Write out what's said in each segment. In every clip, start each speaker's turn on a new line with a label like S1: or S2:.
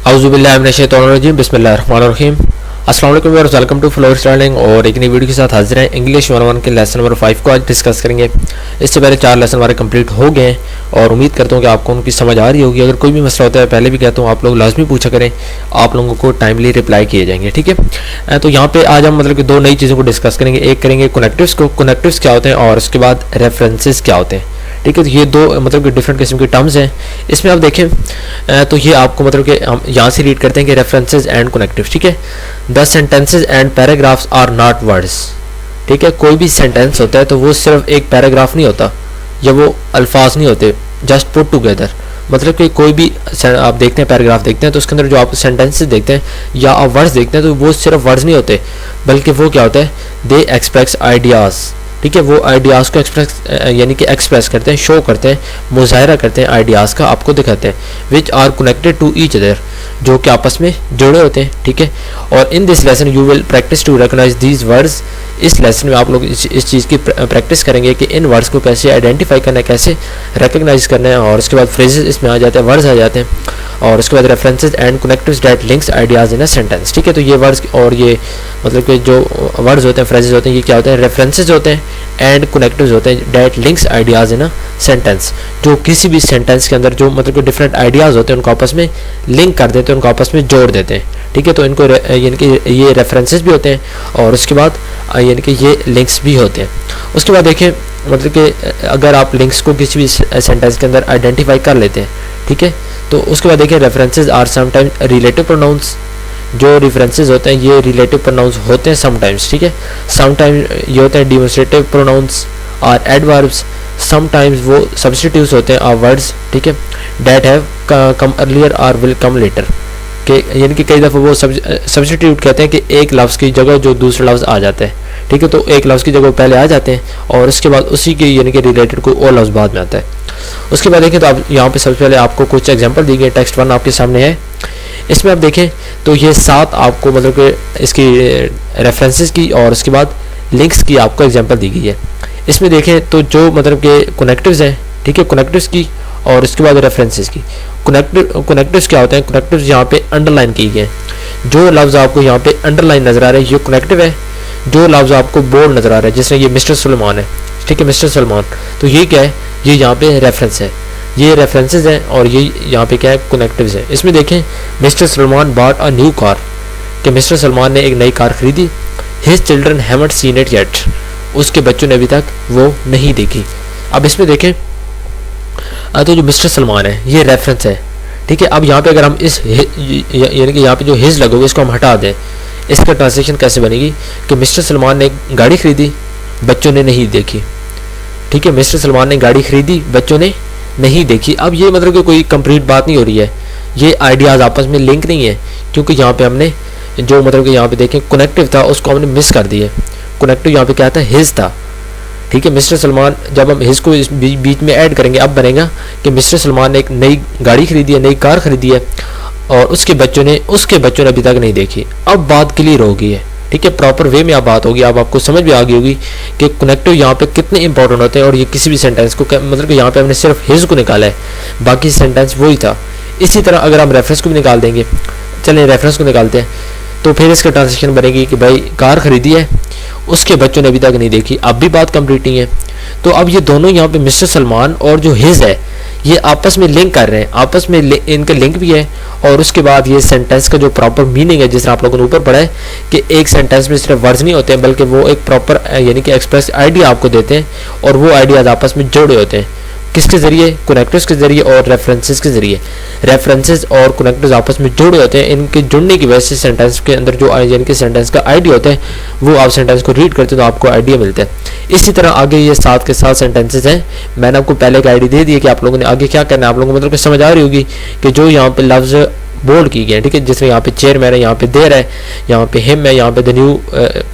S1: औज़ुबिल्लाहि मिनश्शैतानिर्रजीम बिस्मिल्लाहिर्रहमानिर्रहीम। अस्सलाम वालेकुम viewers, welcome to florist learning. और एक नई वीडियो के साथ हाजिर हैं। इंग्लिश 101 के लेसन नंबर 5 को आज डिस्कस करेंगे। इससे पहले 4 लेसन हमारे कंप्लीट हो गए हैं और उम्मीद करता हूँ कि आपको उनकी समझ आ रही होगी। अगर कोई भी मसला होता है, पहले भी कहता हूँ, आप लोग लाजमी पूछा करें, आप लोगों को टाइमली रिप्लाई किए जाएंगे। ठीक है, तो यहाँ पे आज हम मतलब कि 2 नई चीज़ों को डिस्कस करेंगे। एक करेंगे कनेक्टिव्स को, कनेक्टिव्स क्या होते हैं, और उसके बाद रेफरेंसेस क्या होते हैं। ठीक है, तो ये 2 मतलब कि डिफरेंट किस्म के टर्म्स हैं। इसमें आप देखें तो ये आपको मतलब कि हम यहाँ से रीड करते हैं कि रेफरेंसेस एंड कनेक्टिव। ठीक है, the sentences and paragraphs are not words. ठीक है, कोई भी सेंटेंस होता है तो वो सिर्फ एक पैराग्राफ नहीं होता या वो अल्फाज नहीं होते जस्ट पुट टुगेदर। मतलब कि कोई भी आप देखते हैं, पैराग्राफ देखते हैं, तो उसके अंदर जो आप सेंटेंसेस देखते हैं या आप वर्ड्स देखते हैं, तो वो सिर्फ वर्ड्स नहीं होते, बल्कि वो क्या होता है, दे एक्सप्रेस आइडियाज़। ठीक है, वो आइडियाज़ को यानी कि एक्सप्रेस करते हैं, शो करते हैं, मुजाहरा करते हैं, आइडियाज़ का आपको दिखाते हैं, which are connected to each other, जो कि आपस में जुड़े होते हैं। ठीक है, और in this lesson you will practice to recognise these words. इस लेसन में आप लोग इस चीज़ की प्रैक्टिस करेंगे कि इन वर्ड्स को कैसे आइडेंटिफाई करना है, कैसे रिकॉग्नाइज करना है। और उसके बाद फ्रेजेस इसमें आ जाते हैं, वर्ड्स आ जाते हैं। और उसके बाद references and connectives that links ideas in a sentence. ठीक है, तो ये वर्ड्स और ये मतलब कि जो वर्ड्स होते हैं, फ्रेजेस होते हैं, ये क्या होते हैं, रेफरेंसेस होते हैं एंड कनेक्टिव्स होते हैं that links ideas in a sentence, जो किसी भी सेंटेंस के अंदर जो मतलब कि डिफरेंट आइडियाज़ होते हैं उनको आपस में लिंक कर देते हैं, उनको आपस में जोड़ देते हैं। ठीक है, तो इनको यानी कि ये रेफरेंसेस भी होते हैं और उसके बाद यानी कि ये लिंक्स भी होते हैं। उसके बाद देखें मतलब कि अगर आप लिंक्स को किसी भी सेंटेंस के अंदर आइडेंटिफाई कर लेते हैं, ठीक है, तो उसके बाद देखिए references are sometimes relative pronouns. जो रेफरेंसेस होते हैं ये रिलेटिव प्रोनाउंस होते हैं समटाइम्स। ठीक है, समटाइम्स ये होते हैं डेमोन्स्ट्रेटिव प्रोनाउंस और एडवर्ब्स। समटाइम्स वो सब्स्टिट्यूट्स होते हैं ऑफ वर्ड्स। ठीक है, दैट हैव कम अर्लियर और विल कम लेटर, के यानी कि कई दफ़ा वो सब्स्टिट्यूट कहते हैं कि एक लफ्ज़ की जगह जो दूसरा लफ्ज़ आ जाता है। ठीक है, तो एक लफ्ज़ की जगह पहले आ जाते हैं और उसके बाद उसी के यानी कि रिलेटेड कोई और लफ्ज़ बाद में आता है। उसके बाद देखें तो आप यहाँ पे सबसे पहले आपको कुछ एग्जांपल दी गई। टेक्स्ट 1 आपके सामने है। इसमें आप देखें तो ये 7 आपको मतलब कि इसकी रेफरेंसेस की और उसके बाद लिंक्स की आपको एग्जांपल दी गई है। इसमें देखें तो जो मतलब कि कनेक्टिव्स हैं, ठीक है, कनेक्टिव्स की और उसके बाद रेफरेंसेस की। कनेक्टिव्स क्या होते हैं, कनेक्टिव्स यहाँ पे अंडरलाइन की गए हैं। जो लफ्ज़ आपको यहाँ पे अंडरलाइन नज़र आ रहा है ये कनेक्टिव है। जो लफ्ज़ आपको बोल्ड नज़र आ रहा है, जिसमें ये मिस्टर सलमान है, ठीक है, मिस्टर सलमान, तो ये क्या है, ये यहाँ पे रेफरेंस है, ये रेफरेंसेस हैं और ये यहाँ पे क्या है, कनेक्टिव्स है। इसमें देखें mister Salman bought a new car, कि मिस्टर सलमान ने एक नई कार खरीदी। His children haven't seen it yet, उसके बच्चों ने अभी तक वो नहीं देखी। अब इसमें देखें तो जो मिस्टर सलमान है ये रेफरेंस है। ठीक है, अब यहाँ पे अगर हम इस यानी कि यहाँ पे जो हिज लगोगे इसको हम हटा दें, इसका ट्रांसलेशन कैसे बनेगी कि मिस्टर सलमान ने गाड़ी खरीदी, बच्चों ने नहीं देखी। ठीक है, मिस्टर सलमान ने गाड़ी खरीदी, बच्चों ने नहीं देखी। अब ये मतलब कि कोई कंप्लीट बात नहीं हो रही है, ये आइडियाज़ आपस में लिंक नहीं है, क्योंकि यहाँ पे हमने जो मतलब कि यहाँ पे देखें कनेक्टिव था उसको हमने मिस कर दिया। कनेक्टिव यहाँ पे क्या था, हिज था। ठीक है, मिस्टर सलमान, जब हम हिज को इस बीच में ऐड करेंगे अब बनेगा कि मिस्टर सलमान ने एक नई गाड़ी खरीदी है, नई कार खरीदी है और उसके बच्चों ने अभी तक नहीं देखी। अब बात क्लियर हो गई है। ठीक है, प्रॉपर वे में अब बात होगी, अब आपको समझ भी आ गई होगी कि कनेक्टिव यहाँ पे कितने इंपॉर्टेंट होते हैं। और ये किसी भी सेंटेंस को मतलब कि यहाँ पे हमने सिर्फ हिज को निकाला है, बाकी सेंटेंस वही था। इसी तरह अगर हम रेफरेंस को भी निकाल देंगे, चलें रेफरेंस को निकालते हैं, तो फिर इसका ट्रांसलेशन बनेगी कि भाई कार खरीदी है, उसके बच्चों ने अभी तक नहीं देखी। अब भी बात कंप्लीट नहीं है। तो अब ये दोनों यहाँ पे मिस्टर सलमान और जो हिज है ये आपस में लिंक कर रहे हैं, आपस में इनका लिंक भी है। और उसके बाद ये सेंटेंस का जो प्रॉपर मीनिंग है, जिस तरह आप लोगों ने ऊपर पढ़ा है कि एक सेंटेंस में सिर्फ वर्ड्स नहीं होते हैं, बल्कि वो एक प्रॉपर यानी कि एक्सप्रेस आइडिया आपको देते हैं और वो आइडियाज आपस में जुड़े होते हैं। किसके ज़रिए, कनेक्टिव्स के ज़रिए और रेफरेंसेस के ज़रिए। रेफरेंसेस और कनेक्टिव्स आपस में जुड़े होते हैं, इनके जुड़ने की वजह से सेंटेंस के अंदर जो यानी कि सेंटेंस का आइडिया होता है वो आप सेंटेंस को रीड करते हो तो आपको आइडिया मिलता है। इसी तरह आगे ये 7 के 7 सेंटेंसेस हैं। मैंने आपको पहले का आइडिया दे दिया कि आप लोगों ने आगे क्या करना है। आप लोगों को मतलब कि समझ आ रही होगी कि जो यहाँ पे लफ्ज़ बोल्ड की गए, ठीक है, जिसमें यहाँ पे चेयरमैन है, यहाँ पे देर है, यहाँ पे हिम है, यहाँ पे द न्यू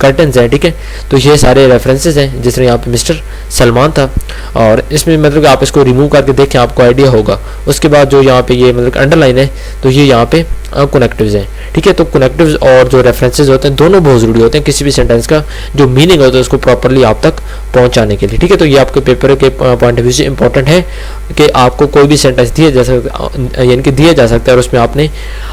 S1: कर्टन्स है। ठीक है, तो ये सारे रेफरेंसेस हैं, जिसमें यहाँ पे मिस्टर सलमान था। और इसमें मतलब कि आप इसको रिमूव करके देखें, आपको आइडिया होगा। उसके बाद जो यहाँ पे ये मतलब अंडरलाइन है, तो ये यहाँ पे कनेक्टिव्स हैं, ठीक है। तो कनेक्टिव्स और जो रेफरेंसेस होते हैं दोनों बहुत ज़रूरी होते हैं किसी भी सेंटेंस का जो मीनिंग होता है उसको प्रॉपरली आप तक पहुंचाने के लिए, ठीक है। तो ये आपके पेपर के पॉइंट ऑफ व्यू से इंपॉर्टेंट है कि आपको कोई भी सेंटेंस दिया जा सकता यानी कि दिया जा सकता है और उसमें आपने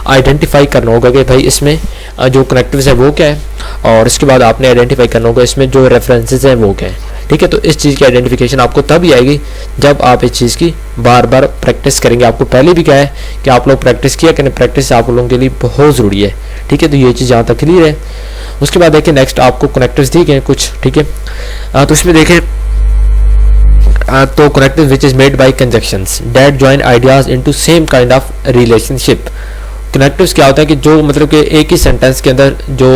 S1: आइडेंटिफाई करना होगा कि भाई इसमें जो कनेक्टिव्स है वो क्या है, और इसके बाद आपने आइडेंटिफाई करना होगा इसमें जो रेफरेंसेस हैं वो क्या है, ठीक है। तो इस चीज़ की आइडेंटिफिकेशन आपको तभी आएगी जब आप इस चीज़ की बार बार प्रैक्टिस करेंगे। आपको पहले भी क्या है कि आप लोग प्रैक्टिस किया करें, प्रैक्टिस आप लोगों के लिए बहुत ज़रूरी है, ठीक है। तो ये चीज़ यहाँ तक क्लियर है। उसके बाद देखिए नेक्स्ट आपको कनेक्टिव्स दिए गए कुछ, ठीक है। तो इसमें देखें तो connective which is made by conjunctions that join ideas into same kind of relationship. Connectives क्या होता है कि जो मतलब कि एक ही सेंटेंस के अंदर जो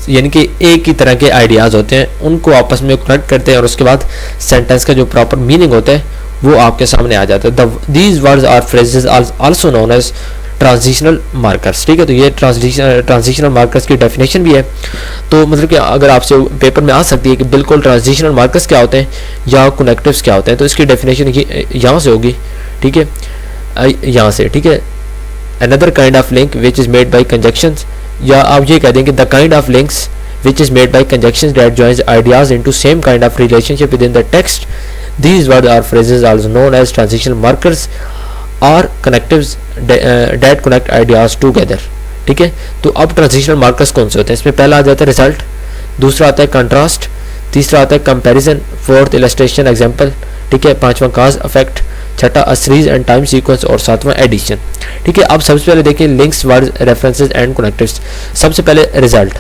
S1: यानी कि एक ही तरह के आइडियाज़ होते हैं उनको आपस में कनेक्ट करते हैं और उसके बाद सेंटेंस का जो प्रॉपर मीनिंग होता है वो आपके सामने आ जाता है। These words or phrases also known as transitional markers, ठीक है। तो ये ट्रांजिशनल मार्कर्स की डेफिनेशन भी है। तो मतलब कि अगर आपसे पेपर में आ सकती है कि बिल्कुल ट्रांजिशनल मार्कर्स क्या होते हैं या कनेक्टिव्स क्या होते हैं, तो इसकी डेफिनेशन यहाँ से होगी, ठीक है, यहाँ से, ठीक है। Another kind of link which is made by conjunctions, या आप ये कह देंगे the kind of links which is made by conjunctions that joins ideas into same kind of relationship within the text. These words or phrases also known as transitional markers or connectives that connect ideas together, ठीक है। तो अब transitional markers कौन से होते हैं, इसमें पहला आ जाता है रिजल्ट, दूसरा आता है कंट्रास्ट, तीसरा आता है कंपैरिजन, फोर्थ इलस्ट्रेशन एग्जांपल, ठीक है, पांचवा काज इफेक्ट, छठा a series and time sequence और सातवां एडिशन, ठीक है। अब सबसे पहले देखिए links, words, references and connectives. सबसे पहले रिजल्ट,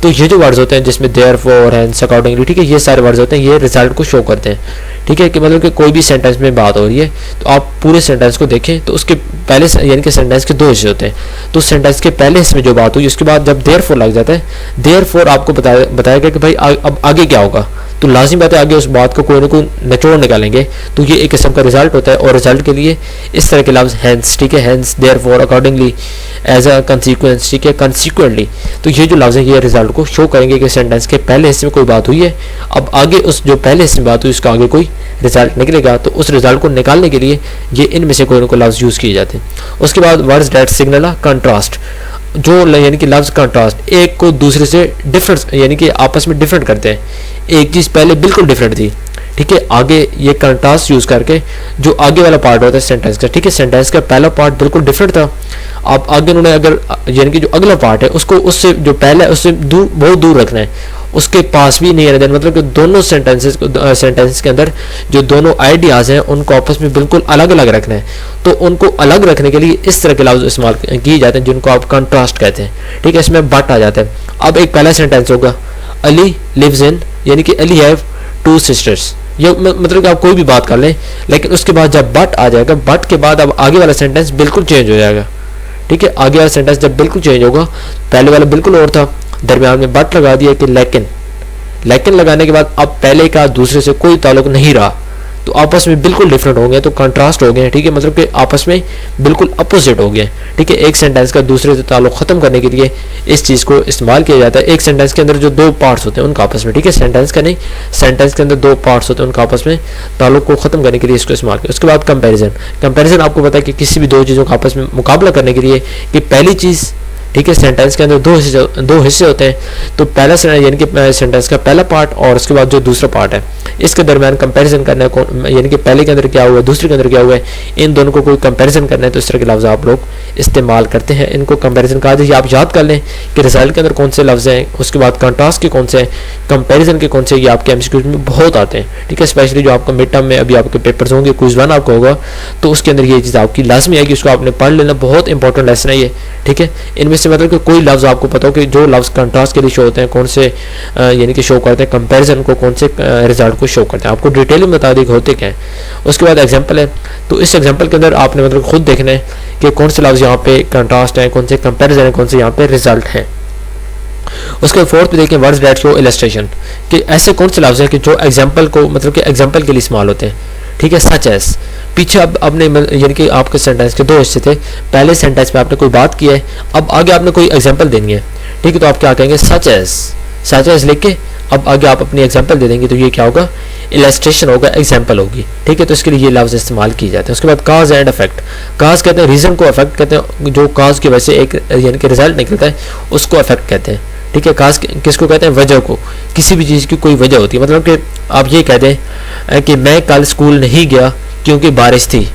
S1: तो ये जो वर्ड्स होते हैं जिसमें देयरफॉर, हेंस, अकॉर्डिंगली, ठीक है, ये सारे वर्ड्स होते हैं, ये रिजल्ट को शो करते हैं, ठीक है। कि मतलब कि कोई भी सेंटेंस में बात हो रही है तो आप पूरे सेंटेंस को देखें तो उसके पहले यानी कि सेंटेंस के दो हिस्से होते हैं, तो सेंटेंस के पहले हिस्से में जो बात हुई उसके बाद जब देयरफॉर लग जाता है, देयरफॉर आपको बताया गया कि भाई अब आगे क्या होगा, तो लाजिम बात है आगे उस बात को कोई ना कोई निचोड़ निकालेंगे, तो ये एक किस्म का रिजल्ट होता है। और रिजल्ट के लिए इस तरह के लफ्ज़ हेंस, ठीक है, hence, therefore, accordingly, as a consequence, ठीक है, कंसीक्वेंटली, तो ये जो लफ्ज़ है ये रिजल्ट को शो करेंगे कि सेंटेंस के पहले हिस्से में कोई बात हुई है, अब आगे उस जो पहले हिस्से में बात हुई उसका आगे कोई रिजल्ट निकलेगा, तो उस रिजल्ट को निकालने के लिए ये इनमें से कोई ना कोई लफ्ज़ यूज़ किए जाते हैं। उसके बाद वर्ड्स दैट सिग्नल कंट्रास्ट, जो यानी कि लफ्ज़ कंट्रास्ट एक को दूसरे से डिफरेंट यानी कि आपस में डिफरेंट करते हैं, एक चीज़ पहले बिल्कुल डिफरेंट थी, ठीक है, आगे ये कंट्रास्ट यूज़ करके जो आगे वाला पार्ट होता है सेंटेंस का, ठीक है, सेंटेंस का पहला पार्ट बिल्कुल डिफरेंट था, आप आगे उन्होंने अगर यानी कि जो अगला पार्ट है उसको उससे जो पहला है उससे बहुत दूर रखना है, उसके पास भी नहीं रहना, मतलब कि दोनों सेंटेंसेस के अंदर जो दोनों आइडियाज़ हैं उनको आपस में बिल्कुल अलग अलग रखना है। तो उनको अलग रखने के लिए इस तरह के लफ्ज़ इस्तेमाल किए जाते हैं जिनको आप कंट्रास्ट कहते हैं, ठीक है। इसमें बट आ जाता है। अब एक पहला सेंटेंस होगा अली लिव्स इन, यानी कि अली हैव 2 सिस्टर्स, ये मतलब कि आप कोई भी बात कर लें, लेकिन उसके बाद जब बट आ जाएगा, बट के बाद अब आगे वाला सेंटेंस बिल्कुल चेंज हो जाएगा, ठीक है। आगे वाला सेंटेंस जब बिल्कुल चेंज होगा, पहले वाला बिल्कुल और था, दरमियान में बट लगा दिया कि लेकिन लगाने के बाद अब पहले का दूसरे से कोई ताल्लुक नहीं रहा, तो आपस में बिल्कुल डिफरेंट हो गए, तो कंट्रास्ट हो गए, ठीक है, मतलब कि आपस में बिल्कुल अपोजिट हो गए, ठीक है। एक सेंटेंस का दूसरे से ताल्लुक ख़त्म करने के लिए इस चीज़ को इस्तेमाल किया जाता है। एक सेंटेंस के अंदर जो दो पार्ट्स होते हैं उनका आपस में, ठीक है, सेंटेंस का नहीं, सेंटेंस के अंदर 2 पार्ट्स होते हैं उनका आपस में ताल्लुक को ख़त्म करने के लिए इसको इस्तेमाल किया। उसके बाद कंपेरिजन आपको पता है कि किसी भी 2 चीज़ों का आपस में मुकाबला करने के लिए कि पहली चीज़, ठीक है, सेंटेंस के अंदर दो हिस्से होते हैं, तो पहला यानी कि सेंटेंस का पहला पार्ट और उसके बाद जो दूसरा पार्ट है इसके दरमियान कंपैरिजन करना है, यानी कि पहले के अंदर क्या हुआ है दूसरे के अंदर क्या हुआ है, इन दोनों को कोई कंपैरिजन करना है, तो इस तरह के लफ्ज़ आप लोग इस्तेमाल करते हैं, इनको कंपैरिजन कहा जाए। आप याद कर लें कि रिजल्ट के अंदर कौन से लफ्ज़ हैं, उसके बाद कंट्रास्ट के कौन से हैं, कंपैरिजन के कौन से, ये आपके एमसीक्यूज में बहुत आते हैं, ठीक है। स्पेशली जो आपका मिड टर्म में अभी आपके पेपर्स होंगे, क्विज़ 1 आपको होगा, तो उसके अंदर ये चीज़ आपकी लाजमी आएगी, उसको आपने पढ़ लेना, बहुत इंपॉर्टेंट लेसन है ये, ठीक है। इनमें से मतलब कि कोई लफ्ज़ आपको पता हो कि जो लफ्ज़ कंट्रास्ट के लिए शो होते हैं कौन से यानी कि शो करते हैं, कंपैरिजन को कौन से रिजल्ट को शो करते हैं, आपको डिटेल में बता दें होते क्या है। उसके बाद एग्जांपल है, तो इस एग्जांपल के अंदर आपने मतलब खुद देखना है कि कौन से लफ्ज़ यहाँ पे कंट्रास्ट है, कौन से कंपैरिजन है, कौन से यहाँ पे रिजल्ट है। उसके फोर्थ पे देखें वर्ड्स दैट शो इलस्ट्रेशन, कि ऐसे कौन से लफ्ज़ हैं कि जो एग्जांपल को मतलब कि एग्जांपल के लिए इस्तेमाल होते हैं, ठीक है। सच एज, पीछे अब आपने यानी कि आपके सेंटेंस के 2 हिस्से थे, पहले सेंटेंस में आपने कोई बात की है, अब आगे आपने कोई एग्जांपल देनी है, ठीक है, तो आप क्या कहेंगे सच एज लिख के अब आगे आप अपनी एग्जांपल दे देंगे तो ये क्या होगा, इलस्ट्रेशन होगा, एग्जांपल होगी, ठीक है। तो इसके लिए ये लफ्ज़ इस्तेमाल किए जाते हैं। उसके बाद काज एंड इफेक्ट, काज कहते हैं रीज़न को, इफेक्ट कहते हैं जो काज की वजह से एक यानी कि रिजल्ट निकलता है उसको इफेक्ट कहते हैं, ठीक है। काज किसको कहते हैं, वजह को, किसी भी चीज़ की कोई वजह होती है। मतलब कि आप ये कह दें कि मैं कल स्कूल नहीं गया क्योंकि बारिश थी,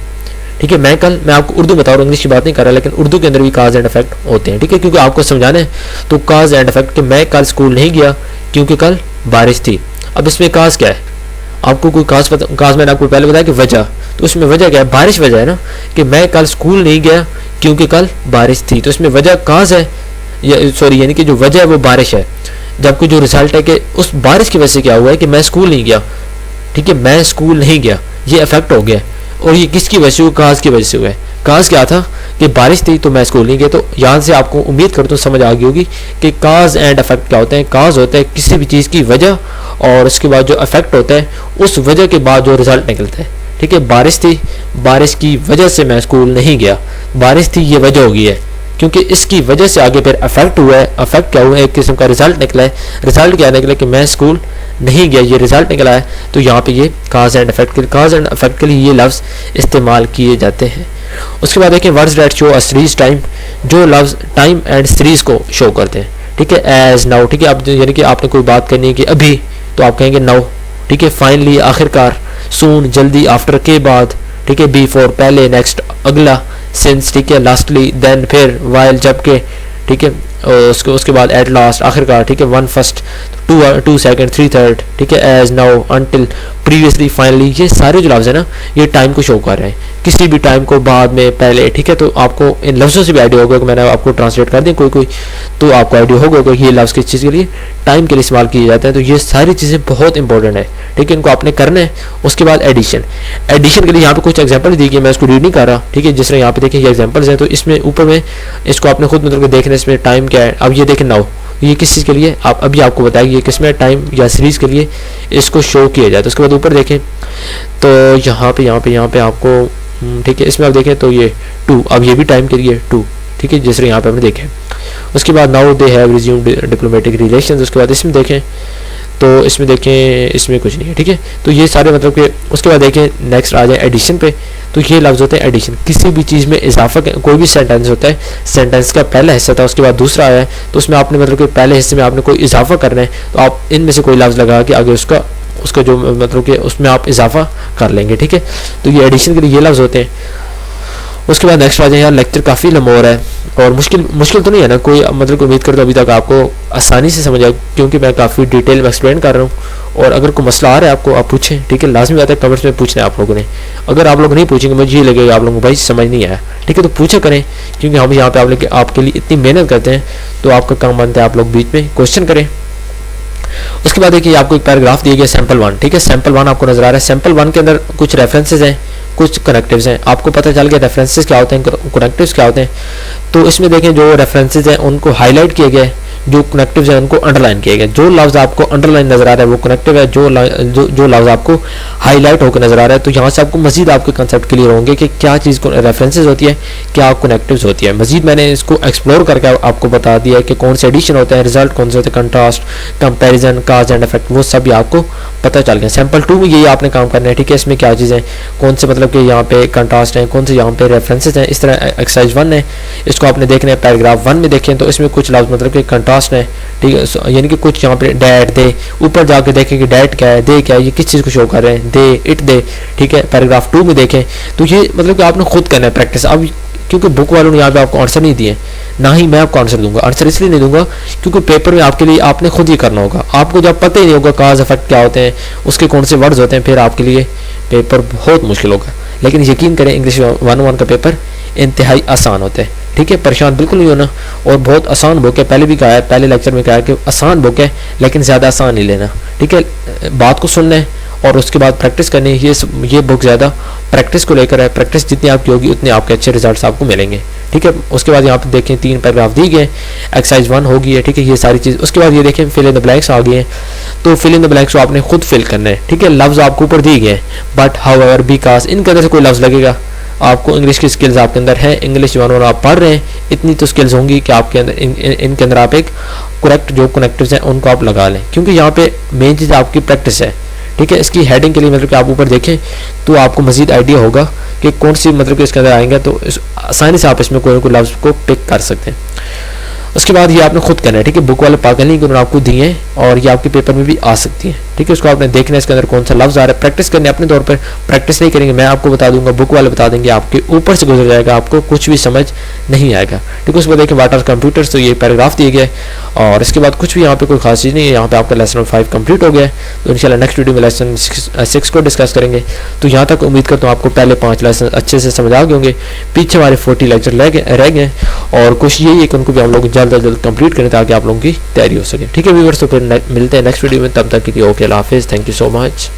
S1: ठीक है। मैं आपको उर्दू बता रहा हूँ, इंग्लिश की बात नहीं कर रहा, लेकिन उर्दू के अंदर भी काज एंड इफेक्ट होते हैं, ठीक है, क्योंकि आपको समझाना है। तो काज एंड इफेक्ट कि मैं कल स्कूल नहीं गया क्योंकि कल बारिश थी। अब इसमें काज क्या है, आपको कोई काज मैंने आपको पहले बताया कि वजह, तो उसमें वजह क्या है, बारिश वजह है ना, कि मैं कल स्कूल नहीं गया क्योंकि कल बारिश थी, तो इसमें वजह काज है, सॉरी यानी कि जो वजह है वो बारिश है, जबकि जो रिजल्ट है कि उस बारिश की वजह से क्या हुआ है कि मैं स्कूल नहीं गया, ठीक है, मैं स्कूल नहीं गया, ये इफेक्ट हो गया। और ये किसकी वजह से हुआ, काज की वजह से हुआ है। काज क्या था कि बारिश थी तो मैं स्कूल नहीं गया। तो यहाँ से आपको उम्मीद करता हूँ समझ आ गई होगी कि काज एंड इफेक्ट क्या होते हैं। काज होता है किसी भी चीज़ की वजह, और उसके बाद जो इफेक्ट होता है उस वजह के बाद जो रिजल्ट निकलता है, ठीक है। बारिश थी, बारिश की वजह से मैं स्कूल नहीं गया, बारिश थी ये वजह हो गई है, क्योंकि इसकी वजह से आगे फिर इफेक्ट हुआ है। इफेक्ट क्या हुआ है, एक किस्म का रिजल्ट निकला है। रिजल्ट क्या निकला कि मैं स्कूल नहीं गया, ये रिजल्ट निकला है। तो यहाँ पे ये काज एंड इफेक्ट के लिए ये लफ्ज़ इस्तेमाल किए जाते हैं। उसके बाद देखिए words that show a series time, जो लफ्ज़ टाइम एंड सीरीज को शो करते हैं, ठीक है। एज नाउ, ठीक है, आप यानी कि आपने कोई बात करनी है कि अभी, तो आप कहेंगे नाउ, ठीक है। फाइनली आखिरकार, सून जल्दी, आफ्टर के बाद, ठीक है, बिफोर पहले, नेक्स्ट अगला, सिंस, ठीक है, लास्टली देन फिर, वाइल जबकि, ठीक है, उसके बाद एट लास्ट आखिरकार, ठीक है, one first, two second, three third, ठीक है, as now, until, previously, finally, ये सारे जो लफ्ज़ है ना ये टाइम को शो कर रहे हैं, किसी भी टाइम को, बाद में, पहले, ठीक है। तो आपको इन लफ्ज़ों से भी आइडिया होगा कि मैंने आपको ट्रांसलेट कर दी कोई तो आपको आइडिया होगा कि ये लफ्ज़ किस चीज़ के लिए, टाइम के लिए इस्तेमाल किए जाते हैं। तो ये सारी चीज़ें बहुत इंपॉर्टेंट है, ठीक है, इनको आपने करना है। उसके बाद एडिशन के लिए यहाँ पे कुछ एग्जाम्पल दी गई, मैं इसको रीड नहीं कर रहा, ठीक है। जिस तरह यहाँ पे देखिए ये एग्जाम्पल्स हैं, तो इसमें ऊपर में इसको आपने खुद मतलब देखना, इसमें टाइम क्या है। अब ये देखें नाउ, ये किस चीज़ के लिए, आप अभी आपको बताएगी ये किस में टाइम या सीरीज़ के लिए इसको शो किया जाए। तो उसके बाद ऊपर देखें तो यहाँ पे आपको, ठीक है, इसमें आप देखें तो ये टू, अब ये भी टाइम के लिए टू, ठीक है, जिस तरह यहाँ पे हमने देखें। उसके बाद now they have resumed diplomatic relations, उसके बाद इसमें देखें तो इसमें देखें इसमें कुछ नहीं है, ठीक है। तो ये सारे मतलब कि उसके बाद देखें नेक्स्ट आ जाए एडिशन पे, तो ये लफ्ज़ होते हैं एडिशन, किसी भी चीज़ में इजाफा, कोई भी सेंटेंस होता है, सेंटेंस का पहला हिस्सा था उसके बाद दूसरा आया है, तो उसमें आपने मतलब कि पहले हिस्से में आपने कोई इजाफा करना है, तो आप इनमें से कोई लफ्ज़ लगा के आगे उसका जो मतलब कि उसमें आप इजाफा कर लेंगे, ठीक है। तो ये एडिशन के लिए ये लफ्ज़ होते हैं। उसके बाद नेक्स्ट आ जाए, यार लेक्चर काफ़ी लंबा हो रहा है और मुश्किल तो नहीं है ना कोई, मतलब उम्मीद करता हूँ अभी तक आपको आसानी से समझ आए, क्योंकि मैं काफ़ी डिटेल में एक्सप्लेन कर रहा हूँ। और अगर कोई मसला आ रहा है आपको, आप पूछें, ठीक है, लाजमी बात है कमेंट्स में पूछना है आप लोगों ने। अगर आप लोग नहीं पूछेंगे मुझे ये लगेगा आप लोगों को भाई समझ नहीं आया, ठीक है, तो पूछा करें, क्योंकि हम यहाँ पे आपके लिए इतनी मेहनत करते हैं, तो आपका काम बनता है आप लोग बीच में क्वेश्चन करें। उसके बाद देखिए आपको एक पैराग्राफ दिया गया सैम्पल 1, ठीक है, सैम्पल 1 आपको नजर आ रहा है। सैम्पल 1 के अंदर कुछ रेफरेंसेज हैं, कुछ कनेक्टिव्स हैं, आपको पता चल गया रेफरेंसेस क्या होते हैं, कनेक्टिव्स क्या होते हैं। तो इसमें देखें जो रेफरेंसेज हैं उनको हाईलाइट किए गए, जो कनेक्टिव्स हैं उनको अंडरलाइन किए गए। जो लफ्ज़ आपको अंडरलाइन नजर आ रहा है वो कनेक्टिव है, जो लफ्ज़ आपको हाईलाइट होकर नजर आ रहा है, तो यहाँ से आपको मजीद आपके कंसेप्ट क्लियर होंगे कि क्या चीज़ रेफरेंसेज होती है, क्या कनेक्टिव्स होती है। मजीद मैंने इसको एक्सप्लोर करके आपको बता दिया है कि कौन से एडिशन होते हैं, रिजल्ट कौन से होते हैं, contrast, comparison, cause and effect, वो सब भी आपको पता चल गया। सैम्पल 2 में यही आपने काम करना है, ठीक है, इसमें क्या चीज़ें, कौन से मतलब कि यहाँ पे कंट्रास्ट हैं, कौन से यहाँ पे रेफरेंसेज हैं। इस तरह एक्सरसाइज 1 है, इसको आपने देखना है। पैराग्राफ 1 में देखें तो इसमें कुछ लफ्ज़ मतलब कि कंट्रास्ट है, ठीक है, यानी कि कुछ यहाँ पे डैट, दे, ऊपर जाके देखें कि डैट क्या है, दे क्या है, ये किस चीज़ को शो कर रहे हैं, दे, इट, दे, ठीक है। पैराग्राफ 2 में देखें तो ये मतलब कि आपने खुद करना है प्रैक्टिस। अब क्योंकि बुक वालों ने यहाँ पे आपको आंसर नहीं दिए, ना ही मैं आपको आंसर दूंगा। आंसर इसलिए नहीं दूंगा क्योंकि पेपर में आपके लिए आपने खुद ही करना होगा। आपको जब पता ही नहीं होगा काज इफेक्ट क्या होते हैं, उसके कौन से वर्ड्स होते हैं, फिर आपके लिए पेपर बहुत मुश्किल होगा। लेकिन यकीन करें इंग्लिश 101 का पेपर इंतहाई आसान होता है, ठीक है, परेशान बिल्कुल नहीं होना। और बहुत आसान बुक है, पहले भी कहा है, पहले लेक्चर में कहा है कि आसान बुक है, लेकिन ज़्यादा आसान नहीं लेना, ठीक है। बात को सुनना है और उसके बाद प्रैक्टिस करनी है। ये बुक ज़्यादा प्रैक्टिस को लेकर है, प्रैक्टिस जितनी आपकी होगी उतने आपके अच्छे रिजल्ट्स आपको मिलेंगे, ठीक है। उसके बाद यहाँ पे देखें 3 पैराग्राफ दी गए, एक्सरसाइज 1 होगी है, ठीक है, ये सारी चीज़। उसके बाद ये देखें फिल इन द ब्लैंक्स आ गए हैं, तो फिल इन द ब्लैंक्स को आपने खुद फिल करना है, ठीक है। लफ्ज़ आपको ऊपर दिए गए, बट हाउएवर, बिकॉज, इनके अंदर से कोई लफ्ज़ लगेगा, आपको इंग्लिश की स्किल्स आपके अंदर है, इंग्लिश 101 आप पढ़ रहे हैं, इतनी तो स्किल्स होंगी कि आपके अंदर इनके अंदर आप एक करेक्ट जो कनेक्टर्स हैं उनको आप लगा लें, क्योंकि यहाँ पे मेन चीज़ आपकी प्रैक्टिस है। ठीक है, इसकी हेडिंग के लिए मतलब कि आप ऊपर देखें तो आपको मजीद आइडिया होगा कि कौन सी मतलब कि इसके अंदर आएंगे, तो आसानी से आप इसमें कोई लफ्ज़ को पिक कर सकते हैं। उसके बाद ये आपने खुद करना है। ठीक है, बुक वाले पागल नहीं कि उन्होंने आपको दिए हैं और ये आपके पेपर में भी आ सकती है। ठीक है, उसको आपने देखना है इसके अंदर कौन सा लफ्ज़ आ रहा है, प्रैक्टिस करनी है अपने तौर पर। प्रैक्टिस नहीं करेंगे, मैं आपको बता दूंगा, बुक वाले बता देंगे, आपके ऊपर से गुजर जाएगा, आपको कुछ भी समझ नहीं आएगा। ठीक है, उसके बाद देखिए व्हाट आर कंप्यूटर्स, तो ये पैराग्राफ दिए गए और इसके बाद कुछ भी यहाँ पे कोई खास चीज़ नहीं है। यहाँ पे आपका लेसन 5 कंप्लीट हो गया है। तो इंशाल्लाह नेक्स्ट वीडियो में लेसन 6 को डिस्कस करेंगे। तो यहाँ तक उम्मीद करता हूँ आपको पहले 5 लेसन अच्छे से समझ आ गए होंगे। पीछे हमारे 40 लेक्चर रह गए और कोशिश यही है कि उनको भी हम लोग जल्द अज जल्द कंप्लीट करें ताकि आप लोगों की तैयारी हो सके। ठीक है व्यूअर्स, तो फिर मिलते हैं नेक्स्ट वीडियो में, तब तक के लिए ओके, अल्लाह हाफिज़, थैंक यू सो मच।